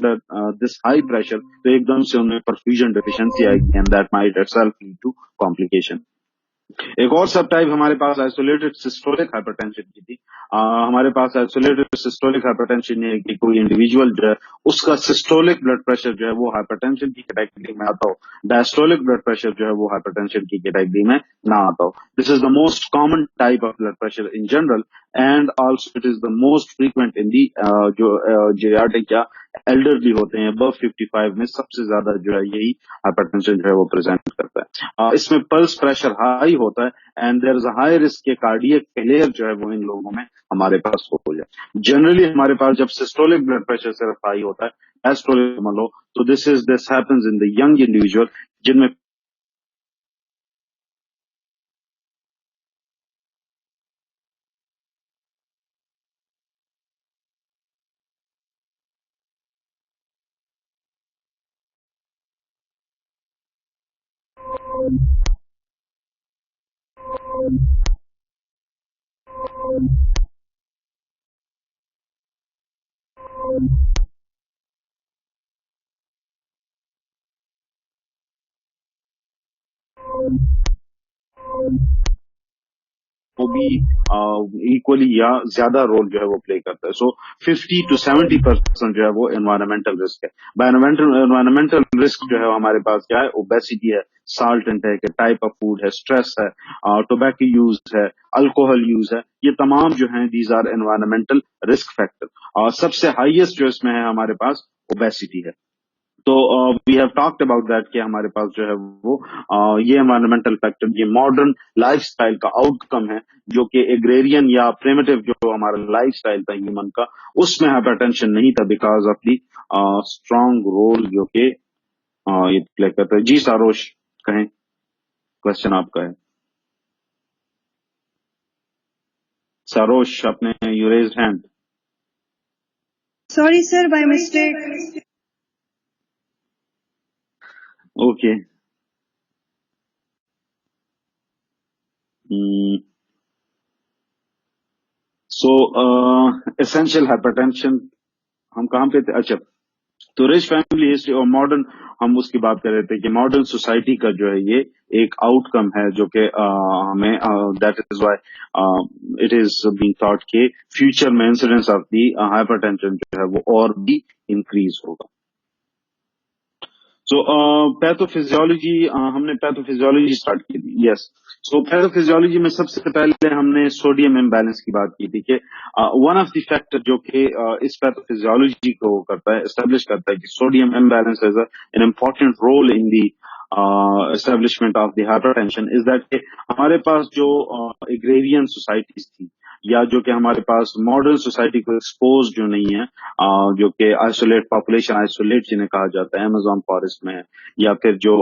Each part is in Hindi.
दिस हाई प्रेशर, तो एकदम से उनमें परफ्यूजन डेफिशिएंसी आएगी and that might itself lead to complication. एक और सब टाइप हमारे पास आइसोलेटेड सिस्टोलिक हाइपरटेंशन की थी। हमारे पास आइसोलेटेड सिस्टोलिक हाइपरटेंशन है कि कोई इंडिविजुअल जो है उसका सिस्टोलिक ब्लड प्रेशर जो है वो हाइपरटेंशन की कैटेगरी में आता हो, डायस्टोलिक ब्लड प्रेशर जो है वो हाइपरटेंशन की कैटेगरी में ना आता हो। This is the most common type of blood pressure in general and also it is the most frequent in the जो जेरियाट्रिक या एल्डरली होते हैं अबव 55 में सबसे ज्यादा जो है यही हाइपरटेंशन जो है वो प्रेजेंट करता है। इसमें पल्स प्रेशर हाई होता है and there is a high risk के कार्डियक फेलियर जो है वो इन लोगों में हमारे पास हो जाए। जनरली हमारे पास जब सिस्टोलिक ब्लड प्रेशर सिर्फ हाई होता है, डायस्टोलिक मान लो, तो this happens in the young individual जिनमें वो भी इक्वली या ज्यादा रोल जो है वो प्ले करता है। सो 50 to 70% जो है वो एनवायरमेंटल रिस्क है। एनवायरमेंटल रिस्क जो है हमारे पास क्या है, ओबेसिटी है, साल्ट इंटेक है, टाइप ऑफ फूड है, स्ट्रेस है, टोबैको यूज है, अल्कोहल यूज है, ये तमाम जो है these are environmental risk factor. और सबसे हाईएस्ट जो इसमें है हमारे पास ओबेसिटी है। तो we have talked about that कि हमारे पास जो है वो ये एनवायरमेंटल फैक्टर, ये मॉडर्न लाइफस्टाइल का आउटकम है, जो कि एग्रेरियन या प्रिमिटिव जो हमारा लाइफस्टाइल था ह्यूमन का, उसमें हाइपरटेंशन नहीं था because of the strong role जो कि ये प्ले करता है। जी सारोश कहें, क्वेश्चन आपका है। सारोश अपने you raised hand. Sorry, sir, by mistake. Okay, so essential hypertension हम कहाँ पे थे? अच्छा, तो रिच फैमिली हिस्ट्री और मॉडर्न, हम उसकी बात कर रहे थे कि मॉडर्न सोसाइटी का जो है ये एक आउटकम है जो कि हमें that is why it is being thought के फ्यूचर में इंसिडेंस ऑफ दी हाइपरटेंशन जो है वो और भी इंक्रीज होगा। सो पैथोफिजियोलॉजी, हमने पैथोफिजियोलॉजी स्टार्ट की थी। यस, सो पैथोफिजियोलॉजी में सबसे पहले हमने सोडियम इम्बैलेंस की बात की थी कि वन ऑफ द फैक्टर जो कि इस पैथोफिजियोलॉजी को करता है, एस्टेब्लिश करता है कि sodium imbalance has an important role in the establishment of the hypertension is that हमारे पास जो एग्रेरियन सोसाइटीज थी या जो कि हमारे पास मॉडर्न सोसाइटी को एक्सपोज जो नहीं है, जो कि आइसोलेट पॉपुलेशन, आइसोलेट जिन्हें कहा जाता है, अमेजोन फॉरेस्ट में है, या फिर जो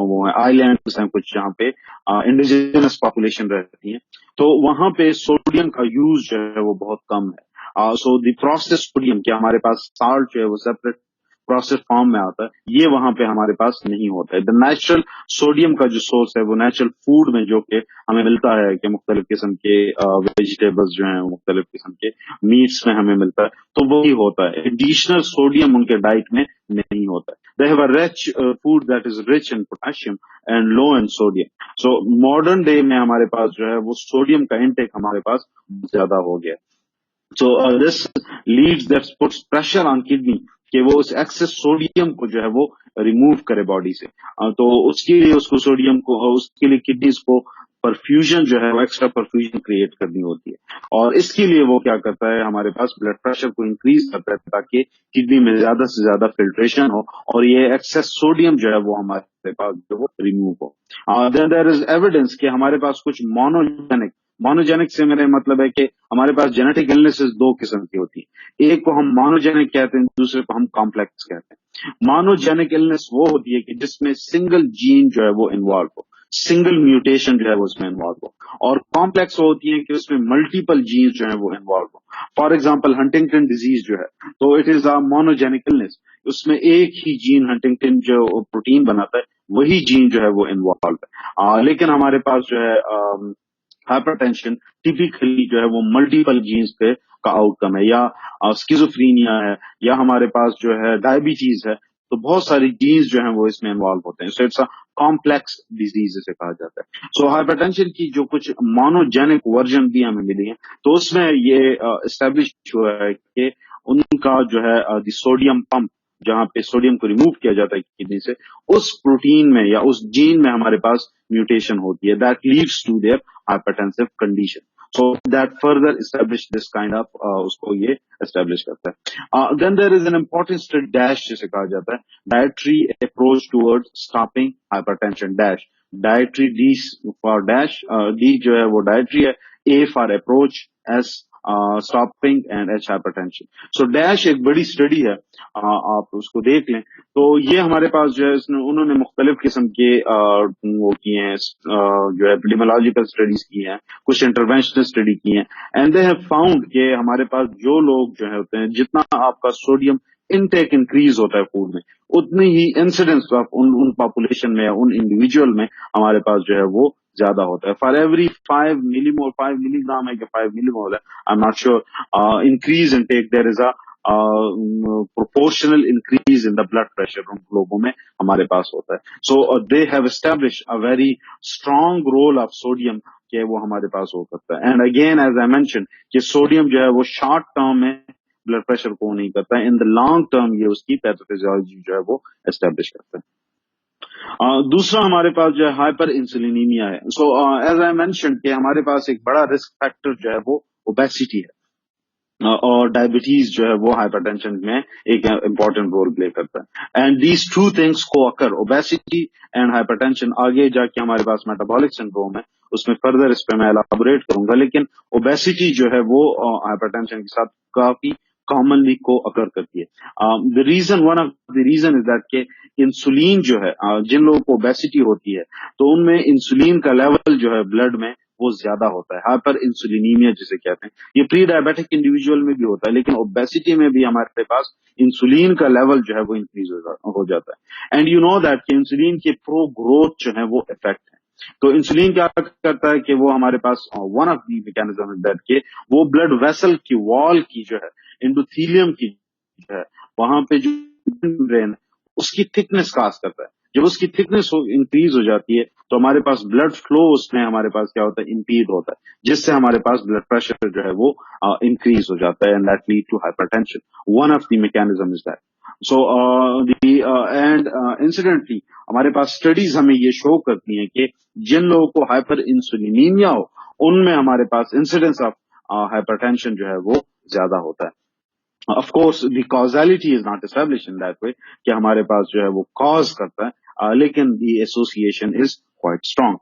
वो आइलैंड्स हैं कुछ जहाँ पे इंडिजिनस पॉपुलेशन रहती है, तो वहां पे सोडियम का यूज जो है वो बहुत कम है। सो द प्रोसेस सोडियम, कि हमारे पास साल्ट जो है वो सेपरेट प्रोसेस फॉर्म में आता है, ये वहां पे हमारे पास नहीं होता है। द नेचुरल सोडियम का जो सोर्स है वो नेचुरल फूड में जो कि हमें मिलता है, कि मुख्तलिफ किस्म के वेजिटेबल्स जो हैं, मुख्तलिफ किस्म के मीट्स में हमें मिलता है, तो वही होता है। एडिशनल सोडियम उनके डाइट में नहीं होता है। They have a rich food that is rich in potassium and low in sodium. So modern day में हमारे पास जो है वो सोडियम का इंटेक हमारे पास ज्यादा हो गया। So this leads that puts pressure on kidney कि वो उस एक्सेस सोडियम को जो है वो रिमूव करे बॉडी से। तो उसके लिए उसको सोडियम को, उसके लिए किडनीज को परफ्यूजन जो है वो एक्स्ट्रा परफ्यूजन क्रिएट करनी होती है, और इसके लिए वो क्या करता है, हमारे पास ब्लड प्रेशर को इंक्रीज करता है ताकि किडनी में ज्यादा से ज्यादा फिल्ट्रेशन हो और ये एक्सेस सोडियम जो है वो हमारे पास जो वो रिमूव हो। देन देयर इज एविडेंस कि हमारे पास कुछ मोनोजेनिक से मेरा मतलब है कि हमारे पास जेनेटिक इलनेसेस दो किस्म की होती है। एक को हम मोनोजेनिक कहते हैं, दूसरे को हम कॉम्प्लेक्स कहते हैं। मोनोजेनिक इलनेस वो होती है कि जिसमें सिंगल जीन जो है वो इन्वॉल्व हो, सिंगल म्यूटेशन जो है वो उसमें इन्वॉल्व हो, और कॉम्प्लेक्स होती है कि उसमें मल्टीपल जीन जो है वो इन्वॉल्व हो। फॉर एग्जाम्पल हंटिंगटन डिजीज जो है, तो it is a monogenic illness, उसमें एक ही जीन हंटिंगटन जो प्रोटीन बनाता है वही जीन जो है वो इन्वॉल्व है। लेकिन हमारे पास जो है हाइपरटेंशन टिपिकली जो है वो मल्टीपल जीन्स पे का आउटकम है, या स्किज़ोफ्रेनिया है, या हमारे पास जो है डायबिटीज है, तो बहुत सारी जीन्स जो है वो इसमें इन्वॉल्व होते हैं। So it's a complex disease इसे कहा जाता है। सो हाइपरटेंशन की जो कुछ मोनोजेनिक वर्जन भी हमें मिली है, तो उसमें ये एस्टेब्लिश हुआ है कि उनका जो है द सोडियम पंप, जहां पे सोडियम को रिमूव किया जाता है किडनी से, उस प्रोटीन में या उस जीन में हमारे पास म्यूटेशन होती है that leads to there hypertensive condition. So that further establish this kind of, उसको ये एस्टेब्लिश करता है। Then there is an important dash जिसे कहा जाता है dietary approach towards stopping hypertension dash. Dietary D for dash, D जो है वो डायट्री है, A for approach, S stopping, and H hypertension. So dash एक बड़ी स्टडी है, आप उसको देख लें। तो ये हमारे पास जो है उन्होंने मुख्तलिफ किस्म के वो किए हैं, जो है एपिडेमियोलॉजिकल स्टडीज की हैं, कुछ इंटरवेंशनल स्टडी की हैं, एंड दे हैव फाउंड कि हमारे पास जो लोग जो है होते हैं, जितना आपका सोडियम इनटेक इंक्रीज होता है फूड में, उतनी ही इंसिडेंस ऑफ उन पॉपुलेशन में या उन इंडिविजुअल में हमारे पास जो है वो ज्यादा होता है। फॉर एवरी 5 मिलीमोल, 5 मिलीग्राम है कि 5 मिलीमोल है, I am not sure, increase intake, there is a proportional increase in the blood pressure उन लोगों में हमारे पास होता है। So they have establish a very strong role of sodium कि वो हमारे पास हो सकता है। And again as I mention कि सोडियम जो है वो शॉर्ट टर्म में ब्लड प्रेशर को नहीं करता है, इन द लॉन्ग टर्म ये उसकी पैथोफिजियोलॉजी जो है वो एस्टेब्लिश करता है। दूसरा हमारे पास जो है हाइपर इंसुलिनीमिया है। सो एज आई मेंशन कि हमारे पास एक बड़ा रिस्क फैक्टर जो है वो ओबेसिटी है, और डायबिटीज जो है वो हाइपरटेंशन में एक इंपॉर्टेंट रोल प्ले करता है। एंड दीज टू थिंग्स को अकर, ओबेसिटी एंड हाइपरटेंशन, आगे जाके हमारे पास मेटाबॉलिक सिंड्रोम है, उसमें फर्दर इस पे मैं एलाबोरेट करूंगा, लेकिन ओबेसिटी जो है वो हाइपरटेंशन के साथ काफी कॉमनली को अकर करती है। The reason, one of the reason is that के इंसुलिन जो है, जिन लोगों को ओबेसिटी होती है तो उनमें इंसुलिन का लेवल जो है ब्लड में वो ज्यादा होता है, हाइपर इंसुलिनीमिया जिसे कहते हैं। ये प्री डायबिटिक इंडिविजुअल में भी होता है, लेकिन ओबेसिटी में भी हमारे पास इंसुलिन का लेवल जो है वो इंक्रीज हो जाता है। And you know that insulin के प्रो ग्रोथ जो है वो इफेक्ट है। तो इंसुलिन क्या करता है कि वो हमारे पास one of the mechanism is that के वो ब्लड वेसल की वॉल की जो है, एंडोथेलियम की जो है, वहां पे जो ब्रेन उसकी थिकनेस काज करता है। जब उसकी थिकनेस इंक्रीज हो जाती है तो हमारे पास ब्लड फ्लो उसमें हमारे पास क्या होता है, इंपीड होता है, जिससे हमारे पास ब्लड प्रेशर जो है वो इंक्रीज हो जाता है, and that lead to hypertension. One of the mechanism is that. So and incidentally हमारे पास स्टडीज हमें ये शो करती हैं कि जिन लोगों को हाइपर इंसुलिनीमिया हो उनमें हमारे पास इंसिडेंस ऑफ हाइपरटेंशन जो है वो ज्यादा होता है। Of course the causality is not establish in that way कि हमारे पास जो है वो कॉज करता है, लेकिन the association is quite strong.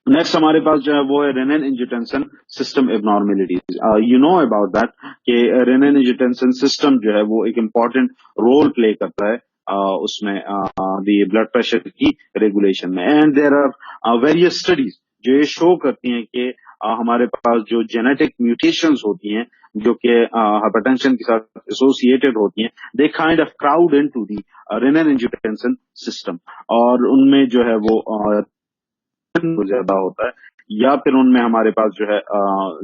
Next हमारे पास जो है वो है renin angiotensin system abnormalities. You know about that कि रेनिन एंजियोटेंसिन सिस्टम जो है वो एक इम्पॉर्टेंट रोल प्ले करता है उसमें द ब्लड प्रेशर की रेगुलेशन में। And there are various studies जो ये शो करती हैं कि हमारे पास जो जेनेटिक म्यूटेशंस होती हैं जो कि हाइपरटेंशन के साथ एसोसिएटेड होती हैं, they kind of crowd into the renin angiotensin system, और उनमें जो है वो ज्यादा होता है, या फिर उनमें हमारे पास जो है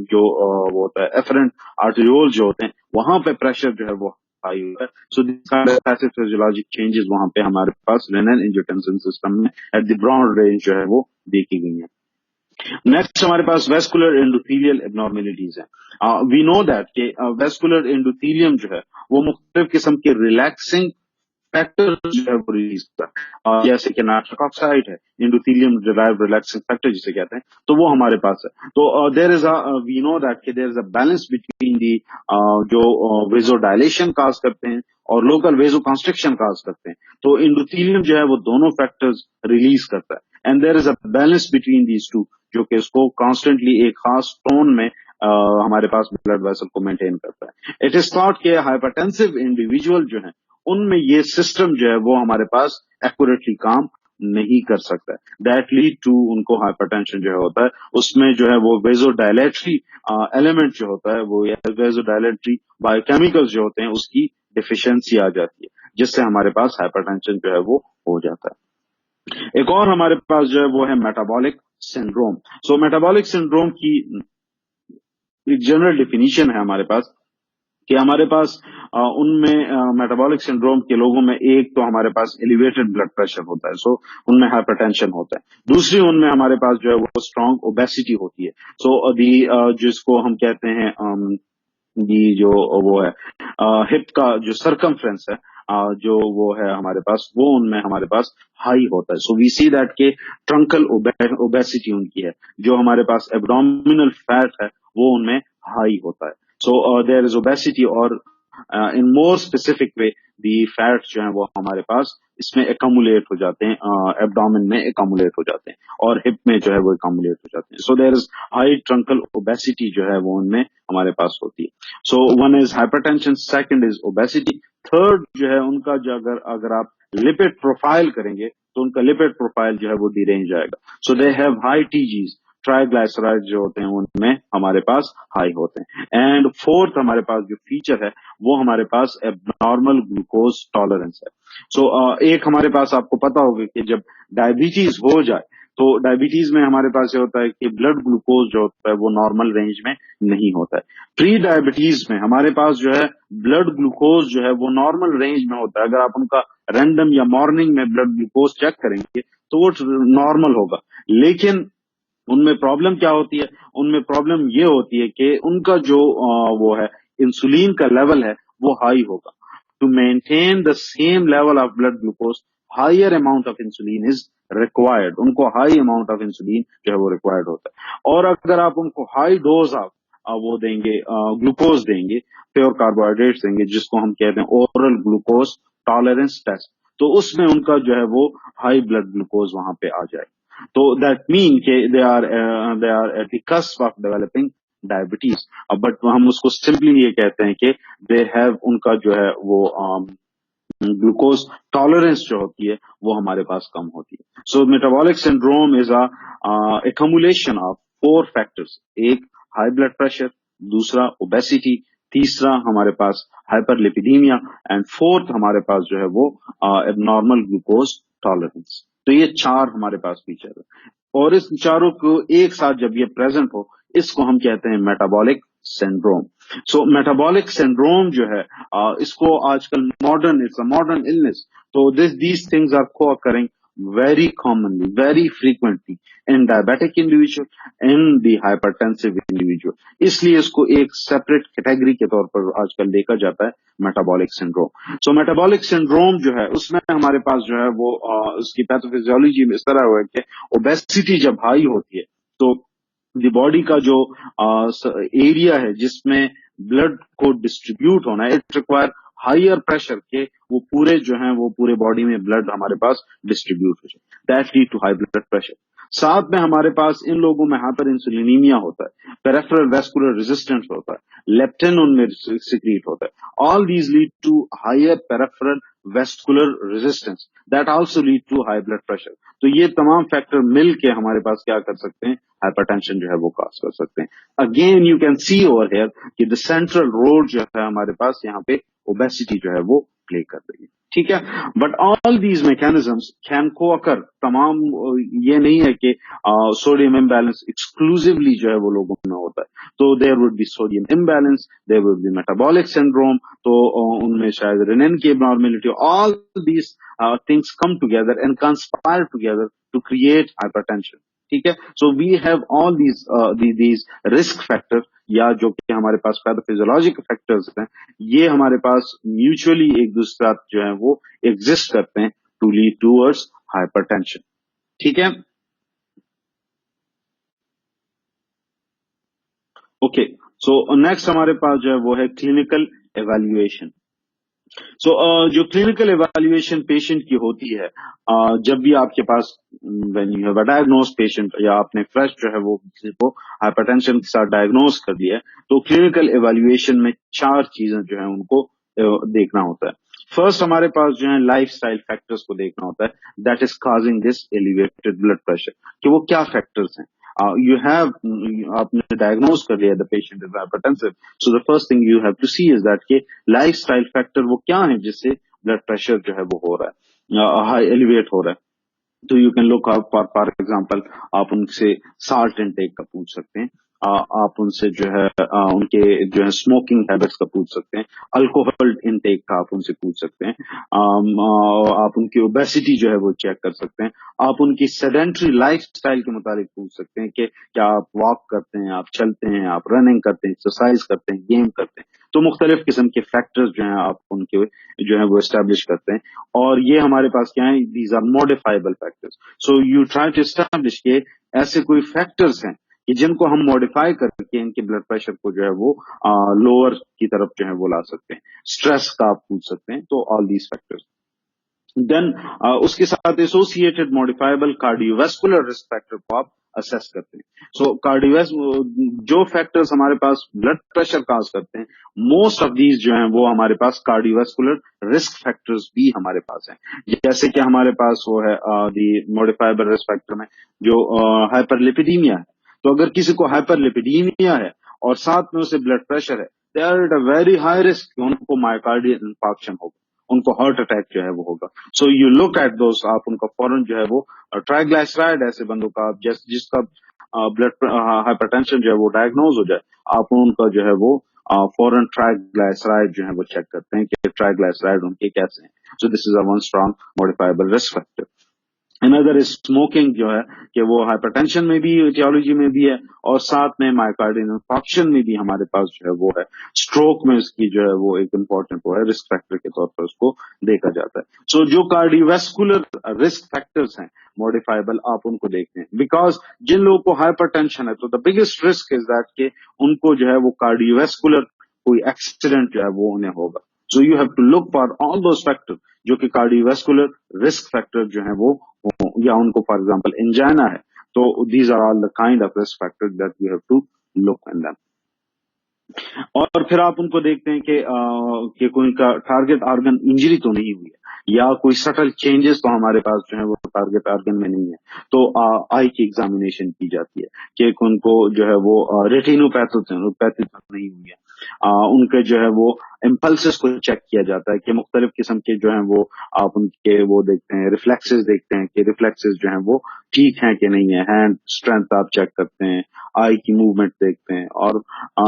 जो वो होता है एफरेंट आर्टेरियोल जो होते हैं, वहां पे प्रेशर जो है वो हाई होता है। सो दिस फिजियोलॉजिक चेंजेस वहां पे हमारे पास रेनिन एंजियोटेंसिन सिस्टम में एट द ब्रॉड रेंज जो है वो देखी गई है। नेक्स्ट हमारे पास वेस्कुलर एंडोथेलियल एबनॉर्मेलिटीज है। वी नो दैट कि वेस्कुलर एंडोथेलियम जो है वो मुख्तलिफ किस्म के रिलैक्सिंग फैक्टर जो है वो रिलीज करता है, जैसे कि नाइट्रिक ऑक्साइड है, एंडोथेलियम डिराइव्ड रिलैक्सिंग फैक्टर जिसे कहते हैं, तो वो हमारे पास है। तो there is we know that कि there is a balance between the जो वेजोडायलेशन काज करते हैं और लोकल वेजो कंस्ट्रिक्शन काज करते हैं। तो एंडोथेलियम जो है वो दोनों फैक्टर्स रिलीज करता है, and there is a balance between these two, जो कि इसको कॉन्स्टेंटली एक खास टोन में हमारे पास ब्लड वेसल को मेंटेन करता है। इट इज थॉट कि हाइपरटेंसिव इंडिविजुअल जो है उनमें ये सिस्टम जो है वो हमारे पास एक्यूरेटली काम नहीं कर सकता है, दैट लीड टू उनको हाइपरटेंशन जो होता है उसमें जो है वो वेजोडायलेटरी एलिमेंट जो होता है वो, या वेजोडायलेटरी बायोकेमिकल्स जो होते हैं उसकी डिफिशियंसी आ जाती है, जिससे हमारे पास हाइपरटेंशन जो है वो हो जाता है। एक और हमारे पास जो है वो है मेटाबॉलिक सिंड्रोम। सो मेटाबॉलिक सिंड्रोम की एक जनरल डेफिनेशन है हमारे पास कि हमारे पास उनमें मेटाबॉलिक सिंड्रोम के लोगों में एक तो हमारे पास एलिवेटेड ब्लड प्रेशर होता है, सो उनमें हाइपरटेंशन होता है। दूसरी उनमें हमारे पास जो है वो स्ट्रांग ओबेसिटी होती है। सो दी जिसको हम कहते हैं ये जो वो है हिप का जो सरकमफ्रेंस है जो वो है हमारे पास, वो उनमें हमारे पास हाई होता है। सो वी सी दैट के ट्रंकल ओबेसिटी उनकी है, जो हमारे पास एब्डोमिनल फैट है वो उनमें हाई होता है। सो देयर इज ओबेसिटी और इन मोर स्पेसिफिक वे दी फैट जो है वो हमारे पास इसमें एकमुलेट हो जाते हैं, एब्डोमेन में एकमुलेट हो जाते हैं और हिप में जो है वो एकमुलेट हो जाते हैं। So there is high truncal obesity जो है वो उनमें हमारे पास होती है। So one is hypertension, second is obesity, third जो है उनका जो अगर आप लिपिड प्रोफाइल करेंगे तो उनका लिपिड प्रोफाइल जो है वो डिरेंज आएगा। सो दे हैव हाई टीजीज, ट्राइग्लाइसराइड जो होते हैं उनमें हमारे पास हाई होते हैं। एंड फोर्थ हमारे पास जो फीचर है वो हमारे पास एबनॉर्मल ग्लूकोज टॉलरेंस है। सो एक हमारे पास आपको पता होगा कि जब डायबिटीज हो जाए तो डायबिटीज में हमारे पास ये होता है कि ब्लड ग्लूकोज जो होता है वो नॉर्मल रेंज में नहीं होता है। प्री डायबिटीज में हमारे पास जो है ब्लड ग्लूकोज जो है वो नॉर्मल रेंज में होता है। अगर आप उनका रैंडम या मॉर्निंग में ब्लड ग्लूकोज चेक करेंगे तो वो नॉर्मल होगा, लेकिन उनमें प्रॉब्लम क्या होती है? उनमें प्रॉब्लम ये होती है कि उनका जो वो है इंसुलिन का लेवल है वो हाई होगा। To maintain the same level of blood glucose higher amount of insulin is required. उनको हाई अमाउंट ऑफ इंसुलिन जो है वो रिक्वायर्ड होता है। और अगर आप उनको हाई डोज ऑफ वो देंगे, ग्लूकोज देंगे, प्योर कार्बोहाइड्रेट्स देंगे, जिसको हम कहते हैं ओरल ग्लूकोज टॉलरेंस टेस्ट, तो उसमें उनका जो है वो हाई ब्लड ग्लूकोज वहां पे आ जाए। तो दैट मीन के they are at the cusp of developing diabetes. But हम उसको सिंपली ये कहते हैं कि दे हैव, उनका जो है वो ग्लूकोज टॉलरेंस जो होती है वो हमारे पास कम होती है। So metabolic syndrome is accumulation of 4 factors. एक हाई ब्लड प्रेशर, दूसरा ओबेसिटी, तीसरा हमारे पास हाइपरलिपिडीमिया एंड फोर्थ हमारे पास जो है वो एबनॉर्मल ग्लूकोज टॉलरेंस। तो ये 4 हमारे पास फीचर है और इस चारों को एक साथ जब ये प्रेजेंट हो इसको हम कहते हैं मेटाबॉलिक सिंड्रोम। सो मेटाबॉलिक सिंड्रोम जो है इसको आजकल modern, it's a modern illness. तो दीज थिंग्स आर को occurring very commonly, very frequently in diabetic individual, in the hypertensive individual. इसलिए इसको एक सेपरेट कैटेगरी के तौर पर आजकल देखा जाता है मेटाबॉलिक सिंड्रोम। सो मेटाबॉलिक सिंड्रोम जो है उसमें हमारे पास जो है वो उसकी पैथोफिजियोलॉजी में इस तरह हुआ है कि ओबेसिटी जब हाई होती है तो द बॉडी का जो एरिया है जिसमें ब्लड को डिस्ट्रीब्यूट होना है, इट रिक्वायर हायर प्रेशर के वो पूरे जो हैं वो पूरे बॉडी में ब्लड हमारे पास डिस्ट्रीब्यूट हो जाए, that lead to high blood pressure. साथ में हमारे पास इन लोगों में हाइपर इंसुलिनीमिया होता है, पेरिफेरल वेस्कुलर रेजिस्टेंस होता है, लेप्टिन उनमें सिक्रीट होता है। All these lead to higher peripheral vascular resistance, that also lead to high blood pressure. तो ये तमाम फैक्टर मिल के हमारे पास क्या कर सकते हैं? हाइपरटेंशन जो है वो काज कर सकते हैं। Again you can see over here कि द सेंट्रल रोल जो है हमारे पास यहाँ पे ओबेसिटी जो है वो प्ले कर रही है, ठीक है। But all these mechanisms can को अकर, तमाम ये नहीं है कि सोडियम इम्बैलेंस एक्सक्लूसिवली जो है वो लोगों में होता है। तो there would be sodium imbalance, there would be metabolic syndrome, तो उनमें शायद रेनिन की abnormality, all these things come together and conspire together to create hypertension, ठीक है। So we have all these risk factor या जो कि हमारे पास पैथोफिजियोलॉजिकल फैक्टर्स हैं, ये हमारे पास म्यूचुअली एक दूसरे साथ जो है वो एग्जिस्ट करते हैं टू लीड टूवर्ड्स हाइपरटेंशन, ठीक है। ओके, सो नेक्स्ट हमारे पास जो है वो है क्लिनिकल एवेल्युएशन। सो जो क्लिनिकल एवेल्युएशन पेशेंट की होती है, जब भी आपके पास when you have a diagnose patient या आपने फ्रेश जो है वो किसी को हाइपरटेंशन के साथ डायग्नोज कर दिया है, तो क्लिनिकल एवेल्युएशन में 4 चीजें जो है उनको देखना होता है। फर्स्ट हमारे पास जो है लाइफस्टाइल फैक्टर्स को देखना होता है, that is causing this elevated blood pressure, कि वो क्या फैक्टर्स हैं। you have आपने डायग्नोज कर लिया the patient is hypertensive, so the first thing you have to see is that के लाइफस्टाइल फैक्टर वो क्या है जिससे ब्लड प्रेशर जो है वो हो रहा है, हाई एलिवेट हो रहा है। तो you can look up for example, आप उनसे साल्ट इनटेक का पूछ सकते हैं, आप उनसे जो है उनके जो है स्मोकिंग हैबिट्स का पूछ सकते हैं, अल्कोहल इनटेक का आप उनसे पूछ सकते हैं, आप उनकी ओबेसिटी जो है वो चेक कर सकते हैं, आप उनकी सेडेंट्री लाइफस्टाइल के मुताबिक पूछ सकते हैं कि क्या आप वॉक करते हैं, आप चलते हैं, आप रनिंग करते हैं, एक्सरसाइज करते हैं, गेम करते हैं। तो मुख्तलिफ किस्म के फैक्टर्स जो हैं आप उनके जो है वो एस्टेब्लिश करते हैं, और ये हमारे पास क्या है, these are modifiable factors. So you try to establish के ऐसे कोई फैक्टर्स हैं कि जिनको हम मॉडिफाई करके इनके ब्लड प्रेशर को जो है वो लोअर की तरफ जो है वो ला सकते हैं। स्ट्रेस का आप पूछ सकते हैं, तो ऑल दीज फैक्टर्स। देन उसके साथ associated modifiable cardiovascular risk factor को आप असेस करते हैं। सो कार्डियोवास जो फैक्टर्स हमारे पास ब्लड प्रेशर काज करते हैं, मोस्ट ऑफ दीज जो हैं वो हमारे पास कार्डियोवास्कुलर रिस्क फैक्टर्स भी हमारे पास हैं। जैसे कि हमारे पास वो है दी मॉडिफाइबल रिस्क फैक्टर में जो हाइपरलिपिडीमिया है। तो अगर किसी को हाइपरलिपिडीमिया है और साथ में उसे ब्लड प्रेशर है, they are at a very high risk उनको मायोकार्डियल इंफार्क्शन होगा, उनको हार्ट अटैक जो है वो होगा। So you look at those, आप उनका फौरन जो है वो ट्राइग्लिसराइड, ऐसे बंदों का आप जिसका ब्लड हाइपरटेंशन जो है वो डायग्नोज हो जाए, आप उनका जो है वो फौरन ट्राइग्लिसराइड जो है वो चेक करते हैं कि ट्राइग्लिसराइड उनके कैसे हैं। So this is a one strong modifiable risk factor. Another is smoking, जो है कि वो हाइपरटेंशन में भी, etiology में भी है, और साथ में मायोकार्डियल इंफार्क्शन में भी हमारे पास जो है वो है। स्ट्रोक में इसकी जो है वो एक इम्पोर्टेंट वो है, रिस्क फैक्टर के तौर पर उसको देखा जाता है। सो जो कार्डियोवास्कुलर रिस्क फैक्टर्स हैं मॉडिफाइबल, आप उनको देखते हैं, बिकॉज जिन लोगों को हाइपरटेंशन है तो the biggest risk is that के उनको जो है वो कार्डियोवास्कुलर कोई एक्सीडेंट जो है वो उन्हें होगा। So you have to look for all those factor जो कि कार्डियोवास्कुलर रिस्क फैक्टर जो है वो या उनको फॉर एग्जांपल एंजाइना है, तो these are all the kind of risk factor that you have to look in them. और फिर आप उनको देखते हैं कि कोई का टारगेट ऑर्गन इंजरी तो नहीं हुई है, या कोई सटल चेंजेस तो हमारे पास जो है वो टारगेट ऑर्गन में नहीं है, तो आई की एग्जामिनेशन की जाती है कि उनको जो है वो रेटिनोपैथी तो नहीं हुई है। उनके जो है वो इम्पल्सेस को चेक किया जाता है कि मुख्तलिफ किस्म के जो है वो आप उनके वो देखते हैं, रिफ्लेक्सेस देखते हैं कि रिफ्लेक्सेस जो है वो ठीक हैं कि नहीं है, हैंड स्ट्रेंथ आप चेक करते हैं, आई की मूवमेंट देखते हैं, और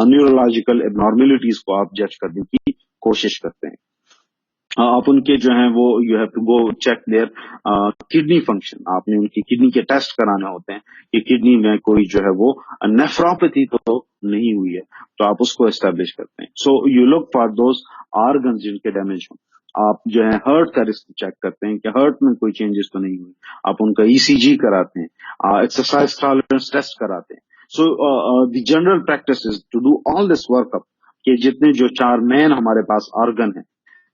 न्यूरोलॉजिकल एबनॉर्मेलिटीज को आप जज करने की कोशिश करते हैं। आप उनके जो है वो you have to go check their kidney function, आपने उनकी किडनी के टेस्ट कराने होते हैं कि किडनी में कोई जो है वो नेफ्रोपैथी तो नहीं हुई है, तो आप उसको एस्टेब्लिश करते हैं। सो you look for those organ जिनके डैमेज हो। आप जो है हार्ट का रिस्क चेक करते हैं कि हार्ट में कोई चेंजेस तो नहीं हुए, आप उनका ईसीजी कराते हैं, एक्सरसाइज टॉलरेंस टेस्ट कराते हैं। So the general practice is to do all this workup कि जितने जो 4 मेन हमारे पास ऑर्गन है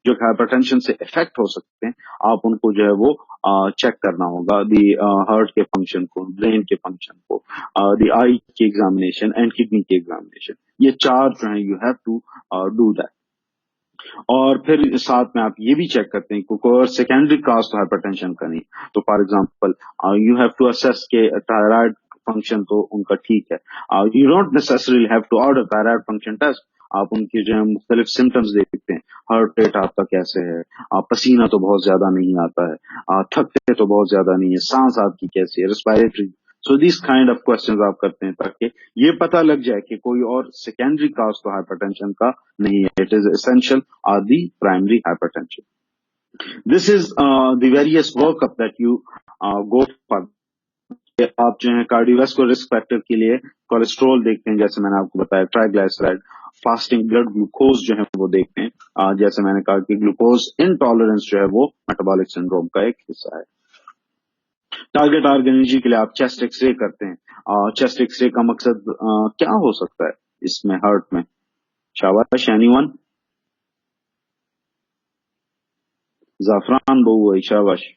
जो हाइपरटेंशन से इफेक्ट हो सकते हैं, आप उनको जो है वो चेक करना होगा, दी हार्ट के फंक्शन को, ब्रेन के फंक्शन को, दी आई की एग्जामिनेशन एंड किडनी की एग्जामिनेशन, ये 4 जो है you have to do that. और फिर साथ में आप ये भी चेक करते हैं कोई सेकेंडरी काज तो हाइपरटेंशन का नहीं, तो for example you have to assess के थायराइड फंक्शन तो उनका ठीक है, you don't necessarily have to order thyroid function test, आप उनके जो है मुख्तलिफ सिम्टम्स देखते हैं, हार्ट रेट आपका कैसे है, पसीना तो बहुत ज्यादा नहीं आता है, थकते तो बहुत ज्यादा नहीं है, सांस आपकी कैसी है, respiratory. So this kind of questions आप करते हैं ताकि ये पता लग जाए कि कोई और सेकेंडरी काज तो हाइपरटेंशन का नहीं है, it is essential or the primary hypertension. This is the various workup that you go for. आप जो है कार्डियोवास्कुलर रिस्क फैक्टर के लिए कोलेस्ट्रॉल देखते हैं, जैसे मैंने आपको बताया, ट्राइग्लिसराइड, फास्टिंग ब्लड ग्लूकोज जो है वो देखते हैं, जैसे मैंने कहा कि ग्लूकोज इनटॉलरेंस जो है वो मेटाबॉलिक सिंड्रोम का एक हिस्सा है। टारगेट ऑर्गेनिजी के लिए आप चेस्ट एक्सरे करते हैं, चेस्ट एक्सरे का मकसद क्या हो सकता है इसमें, हार्ट में? शाबाश, एनीवन? जाफरान बहु है, शाबाश।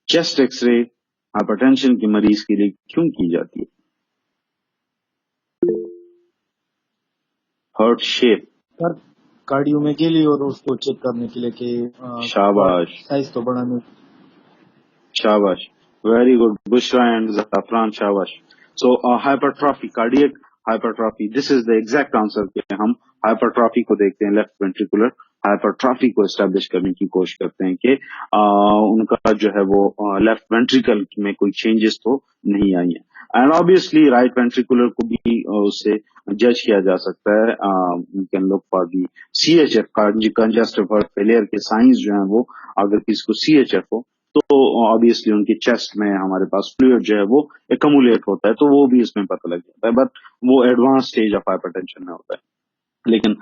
चेस्ट एक्सरे हाइपरटेंशन के मरीज के लिए क्यों की जाती है? हार्ट शेप, सर कार्डियो में के लिए और उसको चेक करने के लिए कि शाबाश साइज तो बढ़ाने। शाबाश, very good Bushra and Zafran, शाबाश। So hypertrophy, cardiac hypertrophy, this is the exact answer कि हम हाइपरट्रॉफी को देखते हैं, लेफ्ट वेंट्रिकुलर हाइपरट्रॉफी को एस्टेब्लिश करने की कोशिश करते हैं कि उनका जो है वो लेफ्ट वेंट्रिकल में कोई चेंजेस तो नहीं आई है। एंड ऑब्वियसली राइट वेंट्रिकुलर को भी उससे जज किया जा सकता है। You can look for the CHF congestive heart failure के साइंस जो है वो, अगर किसी को CHF हो तो ऑब्वियसली उनके चेस्ट में हमारे पास फ्लूइड जो है वो एकमुलेट होता है, तो वो भी इसमें पता लग जाता है, बट वो एडवांस स्टेज ऑफ हाइपरटेंशन में होता है। लेकिन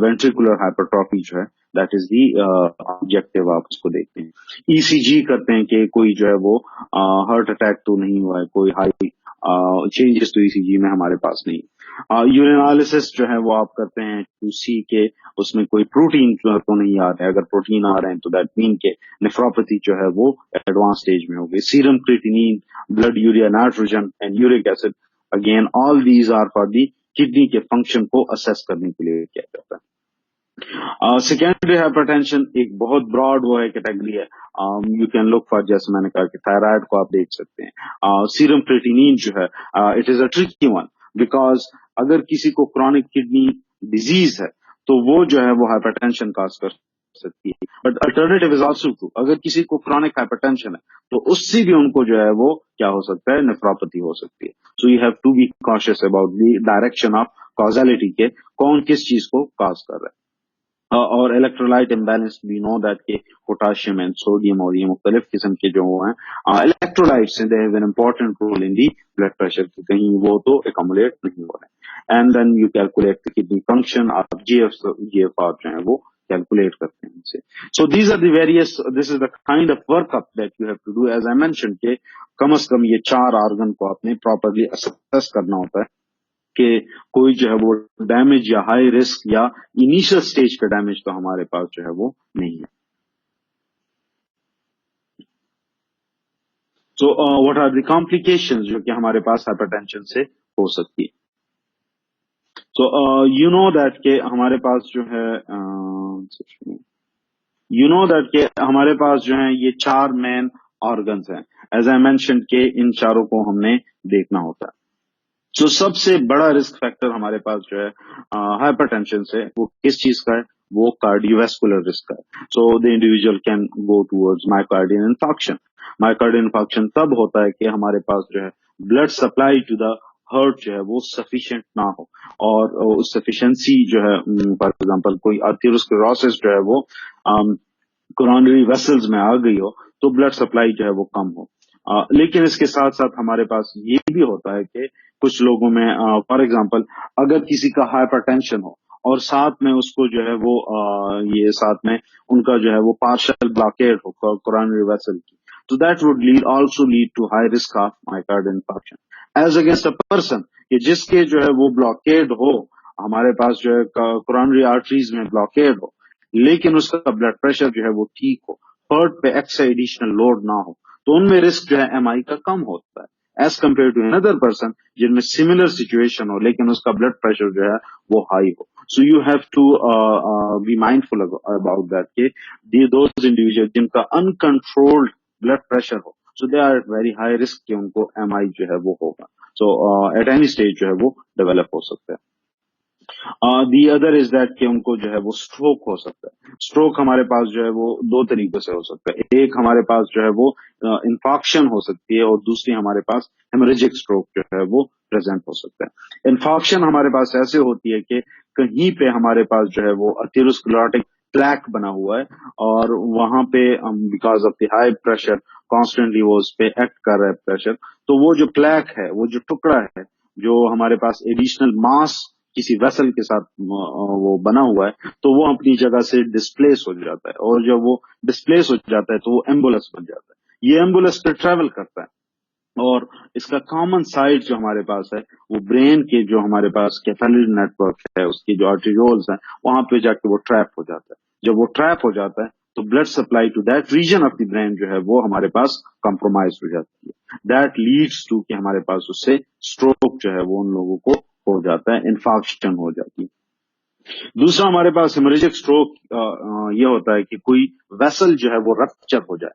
वेंट्रिकुलर हाइपरट्रॉफी जो है दैट इज दी ऑब्जेक्टिव, आप उसको देखते हैं। ECG करते हैं कि कोई जो है वो हार्ट अटैक तो नहीं हुआ है, कोई हाई चेंजेस तो ECG में हमारे पास नहीं। यूरिनालिसिस जो है वो आप करते हैं टू सी के उसमें कोई प्रोटीन तो नहीं आ रहा है, अगर प्रोटीन आ रहे हैं तो दैट मीन के नेफ्रोपैथी जो है वो एडवांस स्टेज में होगी। Serum creatinine, blood urea nitrogen and uric acid, again all these are for the kidney के फंक्शन को असेस करने के लिए किया जाता है। सेकेंडरी हाइपरटेंशन एक बहुत ब्रॉड वो है, कैटेगरी है। यू कैन लुक फॉर, जैसे मैंने कहा कि थायराइड को आप देख सकते हैं। सीरम क्रिएटिनिन जो है it is a tricky one, because अगर किसी को क्रॉनिक किडनी डिजीज है तो वो जो है वो हाइपरटेंशन काज कर सकती है, but alternative is also true. अगर किसी को क्रॉनिक हाइपरटेंशन है तो उससे भी उनको जो है वो क्या हो सकता है, नेफ्रोपैथी हो सकती है। So you have to be cautious about the direction of causality के, कौन किस चीज को कॉज कर रहा है। और electrolyte imbalance, we know that के पोटाशियम एंड सोडियम और ये मुख्तलिफ किस्म के जो हैं electrolytes, they have an important role in the blood pressure की, कहीं वो तो एकमुलेट नहीं हो रहे हैं। And then you calculate the kidney function, आप GFR जो है वो कैलकुलेट करते हैं इनसे। So these are the various, this is the kind of workup that you have to do. As I mention के कम से कम ये 4 ऑर्गन को आपने प्रॉपरली असेस करना होता है कि कोई जो है वो डैमेज या हाई रिस्क या इनिशियल स्टेज का डैमेज तो हमारे पास जो है वो नहीं है। So what are the complications जो कि हमारे पास हाइपरटेंशन से हो सकती है। सो यू नो दैट के हमारे पास जो है हमारे पास जो है ये 4 मेन ऑर्गन्स हैं। एज आई मेंशन के इन चारों को हमने देखना होता है। जो सबसे बड़ा रिस्क फैक्टर हमारे पास जो है हाइपरटेंशन से, वो किस चीज का है, वो कार्डियोवैस्कुलर रिस्क का है। So the individual can go towards myocardial infarction. Myocardial infarction तब होता है कि हमारे पास जो है blood supply to the heart जो है वो सफिशिएंट ना हो, और उस सफिशिएंसी जो है, फॉर एग्जांपल कोई आर्थेरोस्क्लेरोसिस जो है वो कोरोनरी वेसल्स में आ गई हो तो ब्लड सप्लाई जो है वो कम हो। लेकिन इसके साथ साथ हमारे पास ये भी होता है कि कुछ लोगों में फॉर एग्जांपल अगर किसी का हाइपरटेंशन हो और साथ में उसको जो है वो ये साथ में उनका जो है वो पार्शियल ब्लॉकेड हो कोरोनरी वेसल की, तो that would also lead to high risk of myocardial infarction as against a person कि जिसके जो है वो ब्लॉकेड हो, हमारे पास जो है कोरोनरी आर्टरीज में ब्लॉकेड हो, लेकिन उसका ब्लड प्रेशर जो है वो ठीक हो, हार्ट पे एक्स्ट्रा एडिशनल लोड ना हो, तो उनमें रिस्क जो है MI का कम होता है as compare to another person जिनमें सिमिलर सिचुएशन हो लेकिन उसका ब्लड प्रेशर जो है वो हाई हो। So you have to be mindful about that कि दोज इंडिविजुअल जिनका अनकंट्रोल्ड ब्लड प्रेशर हो, so they are at very high risk कि उनको MI जो है वो होगा। सो एट एनी स्टेज जो है वो डेवलप हो सकता है। दी अदर इज दैट कि उनको जो है वो स्ट्रोक हो सकता है। स्ट्रोक हमारे पास जो है वो 2 तरीकों से हो सकता है। एक हमारे पास जो है वो इंफार्क्शन हो सकती है, और दूसरी हमारे पास हेमरेजिक स्ट्रोक जो है वो प्रेजेंट हो सकता है। इंफार्क्शन हमारे पास ऐसे होती है कि कहीं पे हमारे पास जो है वो अथेरोस्क्लेरोटिक प्लैक बना हुआ है, और वहां पे because of the high pressure constantly वो उस पे एक्ट कर रहा है प्रेशर, तो वो जो प्लैक है, वो जो टुकड़ा है जो हमारे पास एडिशनल मास किसी वेसल के साथ वो बना हुआ है, तो वो अपनी जगह से डिस्प्लेस हो जाता है, और जब वो डिस्प्लेस हो जाता है तो वो एम्बुलस बन जाता है। ये एम्बुलस पे ट्रेवल करता है, और इसका कॉमन साइट जो हमारे पास है वो ब्रेन के जो हमारे पास कैपिलरी नेटवर्क है, उसकी जो आर्टेरियोल्स हैं, वहां पे जाके वो ट्रैप हो जाता है। जब वो ट्रैप हो जाता है तो blood supply to that region of the brain जो है वो हमारे पास कॉम्प्रोमाइज हो जाती है। दैट लीड्स टू कि हमारे पास उससे स्ट्रोक जो है वो उन लोगों को हो जाता है, इन्फार्क्शन हो जाती है। दूसरा हमारे पास हेमरेजिक स्ट्रोक ये होता है कि कोई वेसल जो है वो रप्चर हो जाए।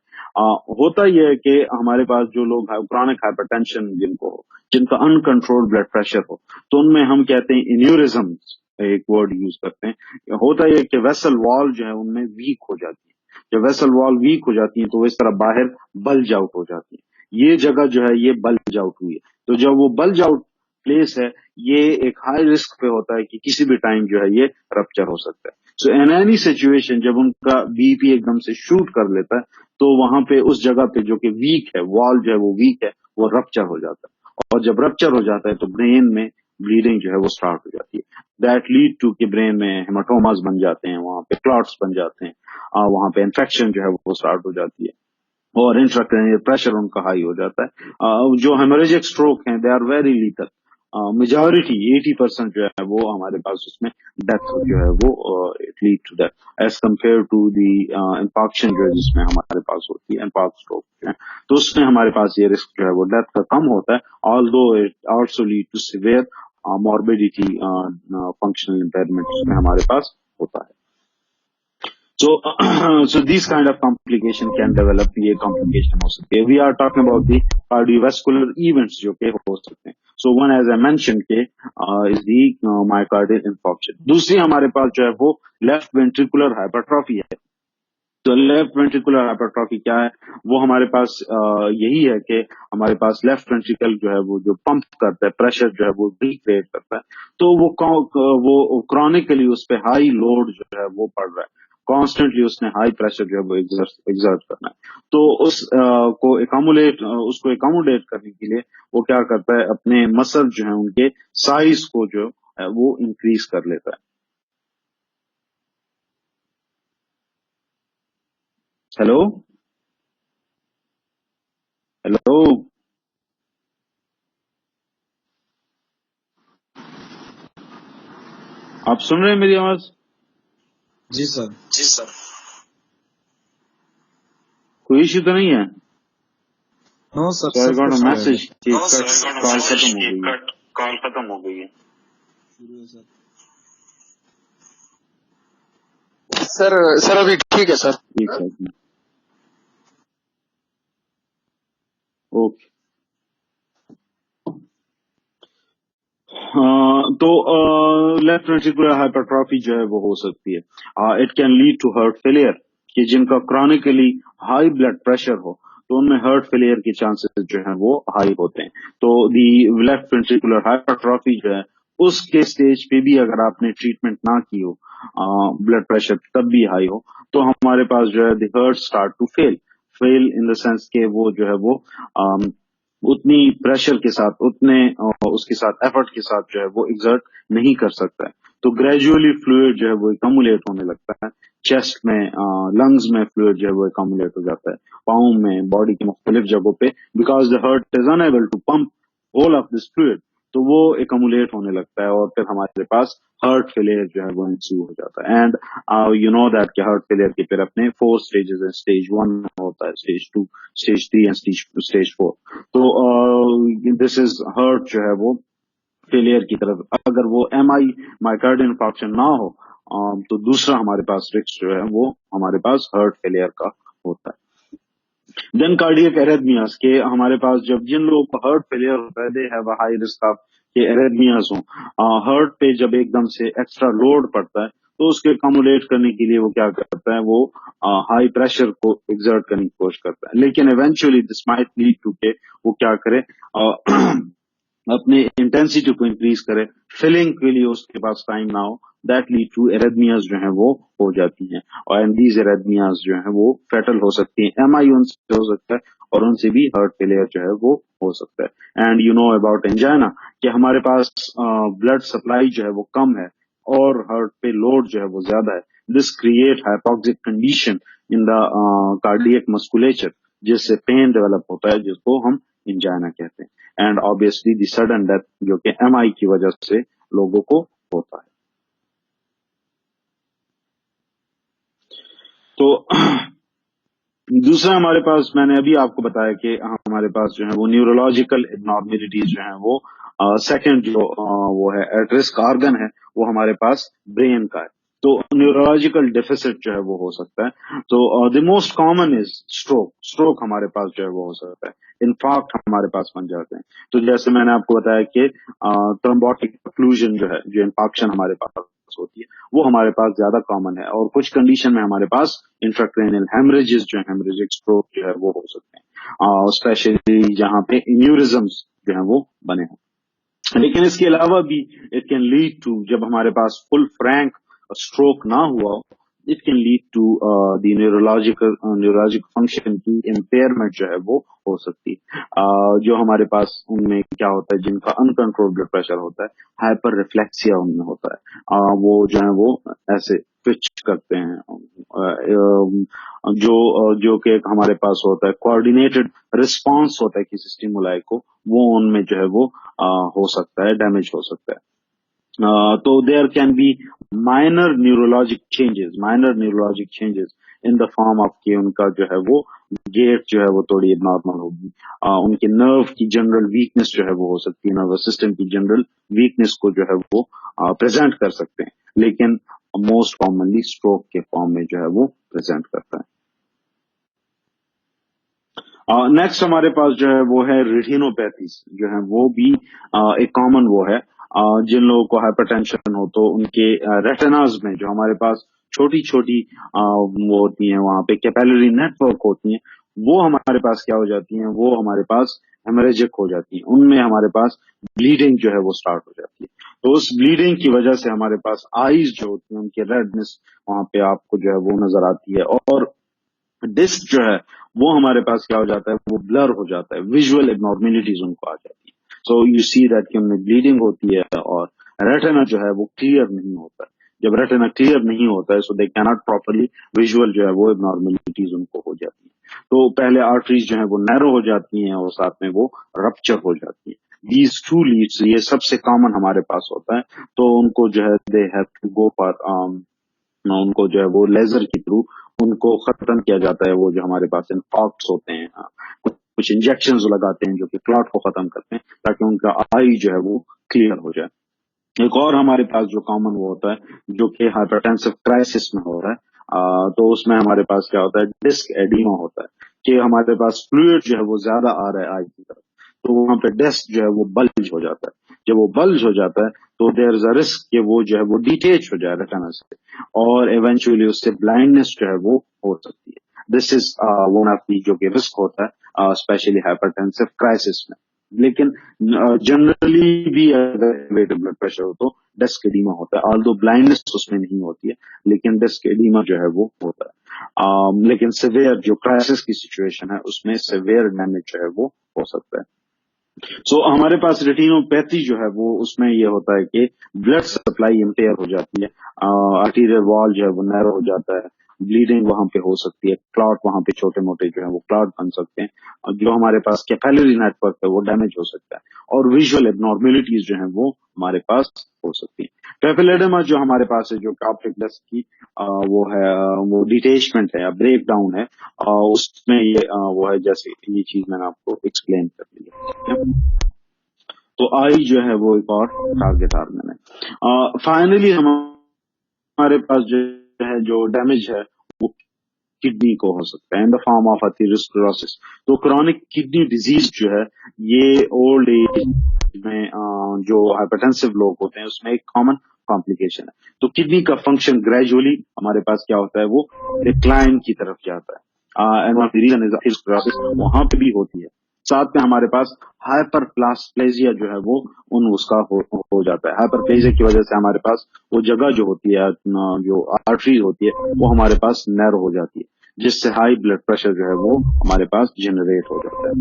होता यह है कि हमारे पास जो लोग क्रॉनिक हाइपरटेंशन जिनको हो, जिनका अनकंट्रोल्ड ब्लड प्रेशर हो, तो उनमें हम कहते हैं एन्यूरिज्म्स एक वर्ड यूज करते हैं। होता यह कि वेसल वॉल जो है उनमें वीक हो जाती है। जब वेसल वॉल वीक हो जाती है तो वो इस तरह बाहर बल्ज आउट हो जाती है। ये जगह जो है ये बल्ज आउट हुई है। तो जब वो बल्ज आउट प्लेस है, ये एक हाई रिस्क पे होता है कि किसी भी टाइम जो है ये रप्चर हो सकता है। सो इन एनी सिचुएशन जब उनका बीपी एकदम से शूट कर लेता है तो वहां पे उस जगह पे जो कि वीक है, वॉल जो है वो वीक है, वो रप्चर हो जाता है। और जब रप्चर हो जाता है तो ब्रेन में ब्लीडिंग जो है वो स्टार्ट हो जाती है। दैट लीड टू कि ब्रेन में हेमाटोमास बन जाते हैं, वहां पे क्लॉट्स बन जाते हैं, वहां पे इन्फेक्शन जो है वो स्टार्ट हो जाती है और इंट्राक्रैनियल प्रेशर उनका हाई हो जाता है। जो हेमोरेजिक स्ट्रोक हैं they are very lethal. Majority 80% जो है वो हमारे पास उसमें डेथ जो है वो it lead to death as compare to the infarction जो है जिसमें हमारे पास होती है इंफाक्ट स्ट्रोक जो है, तो उसमें हमारे पास ये रिस्क जो है वो डेथ का कम होता है, although it also lead to severe morbidity, functional impairment उसमें हमारे पास होता है। So, so these kind of complication can develop, ये complication हो सकती है। We are talking about the cardiovascular events जो के हो सकते हैं। So one as I mentioned के is the myocardial infarction। दूसरी हमारे पास जो है वो left ventricular hypertrophy है। तो लेफ्ट वेंट्रिकुलर हाइपरट्रॉफी क्या है? वो हमारे पास यही है कि हमारे पास लेफ्ट वेंट्रिकल जो है वो जो पंप करता है प्रेशर जो है वो डिक्रिएट करता है, तो वो क्रॉनिकली उस पे हाई लोड जो है वो पड़ रहा है, कॉन्स्टेंटली उसने हाई प्रेशर जो है वो एग्जर्ट करना है। तो उसको एकोमोडेट करने के लिए वो क्या करता है, अपने मसल जो है उनके साइज को जो है वो इंक्रीज कर लेता है। हेलो हेलो, आप सुन रहे हैं मेरी आवाज? जी सर। जी सर। कोई इश्यू तो नहीं है? नो सर, So I सब got a कुछ message कि नो कट सर, कॉल खत्म हो ये गई है। कट कॉल खत्म हो गई है। सर अभी ठीक है सर। एक सेकंड, ओके। तो लेफ्ट वेंट्रिकुलर हाइपरट्रॉफी जो है वो हो सकती है। It can lead to heart failure, कि जिनका क्रॉनिकली हाई ब्लड प्रेशर हो तो उनमें हार्ट फेलियर के चांसेस जो है वो हाई होते हैं। तो दी लेफ्ट वेंट्रिकुलर हाइपरट्रॉफी जो है उसके स्टेज पे भी अगर आपने ट्रीटमेंट ना की हो, ब्लड प्रेशर तब भी हाई हो, तो हमारे पास जो है the heart start to fail in the sense के वो जो है वो उतनी प्रेशर के साथ, उतने उसके साथ एफर्ट के साथ जो है वो एग्जर्ट नहीं कर सकता है। तो ग्रेजुअली फ्लूइड जो है वो एकमुलेट होने लगता है, चेस्ट में, लंग्स में फ्लूइड जो है वो एकमुलेट हो जाता है, पाँव में, बॉडी के मुख्तलिफ जगहों पे, because the heart is unable to pump all of this fluid, तो वो एकमुलेट होने लगता है और फिर हमारे पास हार्ट फेलियर जो है वो इंस्यू हो जाता है। एंड यू नो दैट कि हार्ट फेलियर के फिर अपने 4 स्टेजेस हैं, स्टेज 1 होता है, स्टेज 2, स्टेज 3 एंड स्टेज 4। तो दिस इज हार्ट जो है वो फेलियर की तरफ, अगर वो एमआई माइकार्डियल इंफार्क्शन ना हो, तो दूसरा हमारे पास रिस्क जो है वो हमारे पास हार्ट फेलियर का होता है। देन कार्डियक एरेथमियास के हमारे पास जब जिन लोगों को हार्ट फेलियर होता है, they have a high risk of के एरेथमियास हो। हार्ट पे जब एकदम से एक्स्ट्रा लोड पड़ता है तो उसके कम्युलेट करने के लिए वो क्या करता है, वो हाई प्रेशर को एग्जर्ट करने की कोशिश करता है, लेकिन eventually this might lead to के वो क्या करे, अपने इंटेंसिटी को इंक्रीज करे, फिलिंग के लिए उसके पास टाइम ना हो, दैट लीड टू एरेथमियास जो है वो हो जाती हैं। और एंड दीज एरेथमियास जो है वो फेटल हो सकती हैं, एमआई उनसे हो सकता है और उनसे भी हार्ट फेलियर जो है वो हो सकता है। And you know about angina कि हमारे पास ब्लड सप्लाई जो है वो कम है और हार्ट पे लोड जो है वो ज्यादा है। This create hypoxic condition in the cardiac musculature, जिससे पेन डेवलप होता है, जिसको हम एंजाइना कहते हैं। And obviously the sudden death जो कि एमआई की वजह से लोगों को होता है। तो दूसरा हमारे पास, मैंने अभी आपको बताया कि हमारे पास जो है वो न्यूरोलॉजिकल एबनॉर्मेलिटीज जो है वो सेकंड जो वो है एट रिस्क ऑर्गन है, वो हमारे पास ब्रेन का है। तो न्यूरोलॉजिकल डेफिसिट जो है वो हो सकता है। तो the most common is stroke हमारे पास जो है वो हो सकता है, इनफाक्ट हमारे पास बन जाते हैं। तो जैसे मैंने आपको बताया कि थ्रोम्बोटिक ऑक्लूजन जो है, जो इंफाक्शन हमारे पास होती है, वो हमारे पास ज्यादा कॉमन है। और कुछ कंडीशन में हमारे पास इंट्राक्रैनियल हेमरेजेस जो है, हेमरेजिक स्ट्रोक जो है वो हो सकते हैं, स्पेशली जहां पे एन्यूरिज्म्स जो है वो बने हों। लेकिन इसके अलावा भी इट कैन लीड टू, जब हमारे पास फुल फ्रैंक स्ट्रोक ना हुआ हो, it can lead to the neurologic function की इम्पेयरमेंट जो है वो हो सकती है। जो हमारे पास उनमें क्या होता है, जिनका अनकंट्रोल्ड ब्लड प्रेशर होता है, हाइपर रिफ्लेक्सिया उनमें होता है, वो जो है वो ऐसे स्विच करते हैं। जो कि हमारे पास होता है कोऑर्डिनेटेड रिस्पांस होता है किसी स्टिमुलाई को, वो उनमें जो है वो हो सकता है, डैमेज हो सकता है। तो there can be minor neurologic changes in the form of कि उनका जो है वो गेट जो है वो थोड़ी नॉर्मल होगी, उनके नर्व की जनरल वीकनेस जो है वो हो सकती है, नर्वस सिस्टम की जनरल वीकनेस को जो है वो प्रेजेंट कर सकते हैं, लेकिन मोस्ट कॉमनली स्ट्रोक के फॉर्म में जो है वो प्रेजेंट करता है। नेक्स्ट हमारे पास जो है वो है रेटिनोपैथीज जो है वो भी एक कॉमन वो है। जिन लोगों को हाइपरटेंशन हो तो उनके रेटिनाज में जो हमारे पास छोटी छोटी वो होती हैं, वहां पे कैपिलरी नेटवर्क होती हैं, वो हमारे पास क्या हो जाती हैं, वो हमारे पास हेमरेजिक हो जाती हैं, उनमें हमारे पास ब्लीडिंग जो है वो स्टार्ट हो जाती है। तो उस ब्लीडिंग की वजह से हमारे पास आईज जो होती हैं, उनकी रेडनेस वहां पे आपको जो है वो नजर आती है, और डिस्क जो है वो हमारे पास क्या हो जाता है, वो ब्लर हो जाता है, विजुअल एबनॉर्मेलिटीज उनको आ जाती है। सो यू सी दैट कि उनमें ब्लीडिंग होती है, और रेटिना जो है वो क्लियर नहीं होता है। जब रेटिना क्लियर नहीं होता है, so they cannot properly visual जो है वो एबनॉर्मेलिटीज उनको हो जाती है। तो पहले आर्टरीज जो है वो नैरो हो जाती हैं, और साथ में वो रप्चर हो जाती है। दीज टू लीड्स, ये सबसे कॉमन हमारे पास होता है। तो उनको जो है they have to go for, उनको जो है वो लेजर के थ्रू उनको खत्म किया जाता है। वो जो हमारे पास इन्फार्क्ट्स होते हैं, कुछ इंजेक्शंस लगाते हैं जो कि क्लॉट को खत्म करते हैं, ताकि उनका आई जो है वो क्लियर हो जाए। एक और हमारे पास जो कॉमन वो होता है, जो कि हाइपरटेंसिव क्राइसिस में हो रहा है, तो उसमें हमारे पास क्या होता है, डिस्क एडिमा होता है, कि हमारे पास फ्लूइड जो है वो ज्यादा आ रहा है आई की तरफ, तो वहां पे डिस्क जो है वो बल्ज हो जाता है। जब वो बल्ज हो जाता है तो देयर इज अ रिस्क कि वो जो है वो डिटेच हो जाए रेटिना से, और इवेंचुअली उससे ब्लाइंडनेस जो है वो हो सकती है। दिस इज वन ऑफ दी जो कि रिस्क होता है, स्पेशली हाइपरटेंसिव क्राइसिस में। लेकिन जनरली भी अगर एलिवेटेड ब्लड प्रेशर हो तो डिस्क एडीमा होता है, ऑल्दो ब्लाइंडनेस उसमें नहीं होती है, लेकिन डिस्क एडीमा जो है वो होता है। लेकिन सिवियर जो क्राइसिस की सिचुएशन है, उसमें सिवियर डैमेज जो है वो हो सकता है। सो हमारे पास रेटिनोपैथी जो है वो, उसमें ये होता है कि ब्लड सप्लाई इम्पेयर हो जाती है, आर्टीरियल वॉल जो है वो नैरो हो जाता है, ब्लीडिंग वहां पे हो सकती है, क्लॉट वहां पे छोटे मोटे जो है वो क्लॉट बन सकते हैं, और जो हमारे पास कैपिलरी नेटवर्क है वो डैमेज हो सकता है, और विजुअल एबनॉर्मेलिटीज जो है वो हमारे पास हो सकती है। पेपिलोडेमा जो हमारे पास है, जो ऑप्टिक डिस्क की वो है, वो डिटेचमेंट है या ब्रेक डाउन है, उसमें ये वो है, जैसे ये चीज मैंने आपको एक्सप्लेन कर दी है। तो आई जो है वो एक और टारगेट ऑर्गन है। फाइनली हमारे पास जो है, जो डैमेज है वो किडनी को हो सकता है, इन द फॉर्म ऑफ एथेरोस्क्लेरोसिस। तो क्रॉनिक किडनी डिजीज जो है, ये ओल्ड एज में जो हाइपरटेंसिव लोग होते हैं उसमें एक कॉमन कॉम्प्लिकेशन है। तो किडनी का फंक्शन ग्रेजुअली हमारे पास क्या होता है, वो डिक्लाइन की तरफ जाता है, and one of the reason is atherosclerosis वहां पे भी होती है। साथ में हमारे पास हाइपरप्लास्प्लेजिया जो है वो उसका हो जाता है। हाइपरप्लेजिया की वजह से हमारे पास वो जगह जो होती है, जो आर्टरी होती है, वो हमारे पास नैरो हो जाती है, जिससे हाई ब्लड प्रेशर जो है वो हमारे पास जनरेट हो जाता है,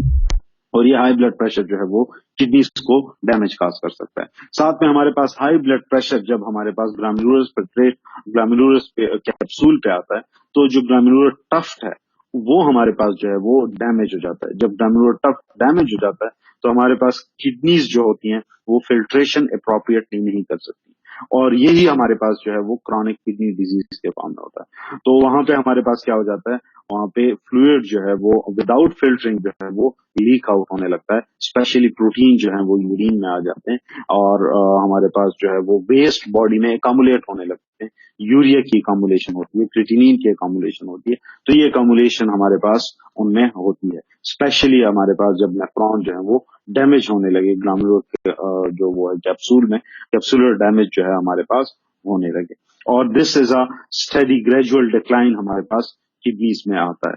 और ये हाई ब्लड प्रेशर जो है वो किडनीज को डैमेज काज कर सकता है। साथ में हमारे पास हाई ब्लड प्रेशर जब हमारे पास ग्लामेरुलस कैप्सूल पे आता है, तो जो ग्लामेरुलर टफ्ट है वो हमारे पास जो है वो डैमेज हो जाता है। जब ग्लामेरुलर टफ्ट डैमेज हो जाता है, तो हमारे पास किडनीज जो होती हैं वो फिल्ट्रेशन अप्रोप्रिएटली नहीं कर सकती, और यही हमारे पास जो है वो क्रॉनिक किडनी डिजीज के फॉर्म में होता है। तो वहां पे हमारे पास क्या हो जाता है, वहां पे फ्लूइड जो है वो विदाउट फिल्टरिंग जो है वो लीक आउट होने लगता है, स्पेशली प्रोटीन जो है वो यूरिन में आ जाते हैं, और हमारे पास जो है वो वेस्ट बॉडी में एकमुलेट होने लगता है। हैं, यूरिया की अकोमुलेशन होती है, क्रिएटिनिन की अकोमुलेशन होती है। तो ये अकोमुलेशन हमारे पास उनमें होती है, स्पेशली हमारे पास जब नेफ्रॉन जो है वो डैमेज होने लगे, ग्लैमेरुलर के जो वो है कैप्सूल में कैप्सुलर डैमेज जो है हमारे पास होने लगे। और this is a study gradual decline हमारे पास किडनीज में आता है।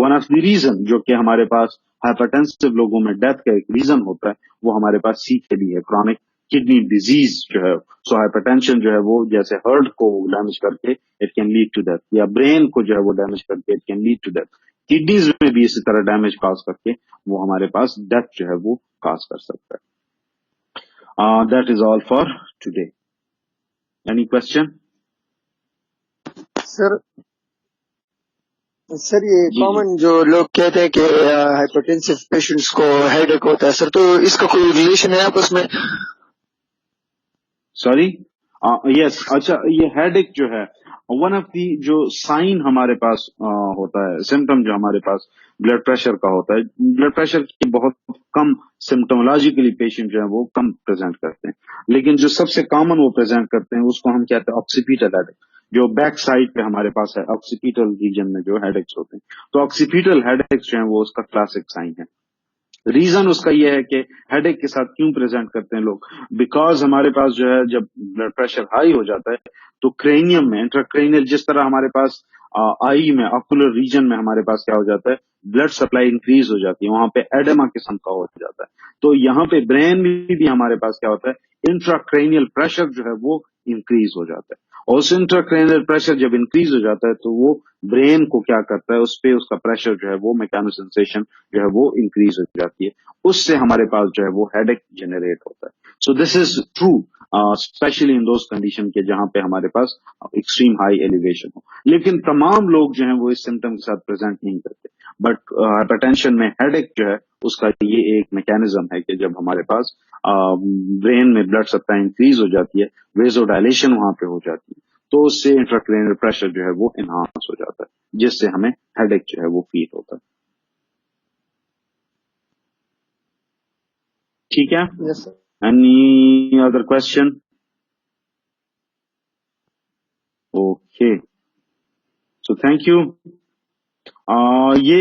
वन ऑफ द रीजन जो कि हमारे पास हाइपरटेंसिव लोगों में डेथ का एक रीजन होता है, वो हमारे पास CKD है, क्रॉनिक किडनी डिजीज जो है। सो हाइपरटेंशन जो है वो जैसे हार्ट को डैमेज करके it can lead to death, या ब्रेन को जो है वो डैमेज करके it can lead to death. Kidneys में भी इसी तरह डैमेज कॉज करके वो हमारे पास डेथ जो है वो कॉज कर सकता है। That is all for today. Any question? Sir sir ये जी जी, कॉमन जो लोग कहते हैं कि हाइपरटेंसिव पेशेंट्स को हेडेक होता है सर, तो इसका कोई रिलेशन है आपस में? सॉरी, यस, अच्छा, ये हेडेक जो है वन ऑफ दी जो साइन हमारे पास होता है, सिम्टम जो हमारे पास ब्लड प्रेशर का होता है। ब्लड प्रेशर की बहुत कम सिम्टोमोलॉजिकली पेशेंट जो है वो कम प्रेजेंट करते हैं, लेकिन जो सबसे कॉमन वो प्रेजेंट करते हैं उसको हम कहते हैं ऑक्सीपिटल हेडेक, जो बैक साइड पे हमारे पास है, ऑक्सीपिटल रीजन में जो हेडेक्स होते हैं। तो ऑक्सीपिटल हेडेक्स जो है वो उसका क्लासिक साइन है। रीजन उसका यह है कि हेडेक के साथ क्यों प्रेजेंट करते हैं लोग, बिकॉज हमारे पास जो है जब ब्लड प्रेशर हाई हो जाता है तो क्रेनियम में इंट्राक्रेनियल, जिस तरह हमारे पास आई में ऑक्यूलर रीजन में हमारे पास क्या हो जाता है, ब्लड सप्लाई इंक्रीज हो जाती है, वहां पे एडेमा किस्म का हो जाता है। तो यहाँ पे ब्रेन में भी हमारे पास क्या होता है, इंट्राक्रेनियल प्रेशर जो है वो इंक्रीज हो जाता है। और उस इंट्राक्रेनियल प्रेशर जब इंक्रीज हो जाता है तो वो ब्रेन को क्या करता है, उस पे उसका प्रेशर जो है वो मैकेनो सेंसेशन जो है वो इंक्रीज हो जाती है, उससे हमारे पास जो है वो हेडेक जनरेट होता है। So this is true specially in those condition के जहां पे हमारे पास एक्सट्रीम हाई एलिवेशन हो। लेकिन तमाम लोग जो है वो इस सिम्टम के साथ प्रेजेंट नहीं करते, बट हाइपरटेंशन में हेडेक जो है उसका ये एक मैकेनिज्म है कि जब हमारे पास ब्रेन में ब्लड सप्लाई इंक्रीज हो जाती है, वेजोडायलेशन वहां पे हो जाती है, तो उससे इंट्राक्रेनियल प्रेशर जो है वो एनहांस हो जाता है, जिससे हमें हेडेक जो है वो फील होता है। ठीक है? Yes sir. Any other question? Okay, so thank you. ये